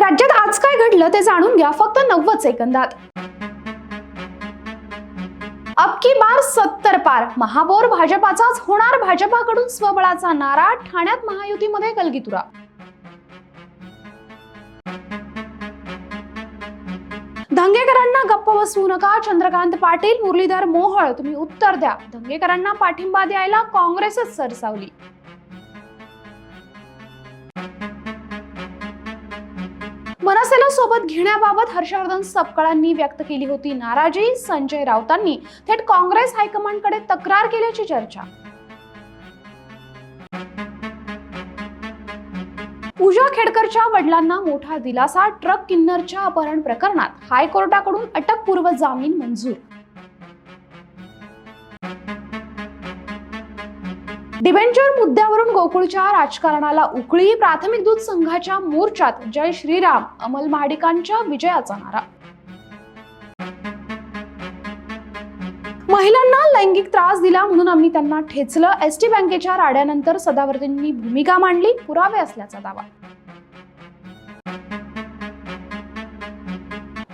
राज्यात आज काय घडलं ते जाणून घ्या फक्त 90 सेकंदात। अब की बार 70 पार, महापौर भाजपाचाच होणार, भाजपाकडून स्वबळाचा नारा, ठाण्यात महायुतीमध्ये कलगीतुरा। दंगेकरांना गप्प बसवू नका, चंद्रकांत पाटील, मुरलीधर मोहोळ तुम्ही उत्तर द्या, दंगेकरांना पाठिंबा द्यायला काँग्रेसच सरसावली। मनसेला सोबत घेण्याबाबत हर्षवर्धन सपकाळांनी व्यक्त केली होती नाराजी, संजय राऊतांनी थेट काँग्रेस हायकमांडकडे तक्रार केल्याची चर्चा। पूजा खेडकरच्या वडिलांना मोठा दिलासा, ट्रक किन्नरच्या अपहरण प्रकरणात हायकोर्टाकडून अटकपूर्व जामीन मंजूर। डिबेंचर मुद्द्यावरून गोकुळच्या राजकारणाला उकळी, प्राथमिक दूध संघाच्या मोर्चात जय श्रीराम, अमल महाडिकांच्या विजयाचा नारा। महिलांना लैंगिक त्रास दिला म्हणून आम्ही त्यांना ठेचलं, एसटी बँकेच्या राड्यानंतर सदावर्तींनी भूमिका मांडली, पुरावे असल्याचा दावा।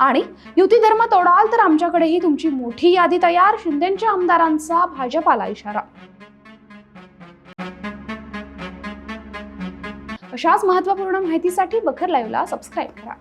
आणि युती धर्म तोडाल तर आमच्याकडेही तुमची मोठी यादी तयार, शिंदेच्या आमदारांचा भाजपाला इशारा। अशाच महत्त्वपूर्ण माहितीसाठी बखर लाईव्हला सबस्क्राईब करा।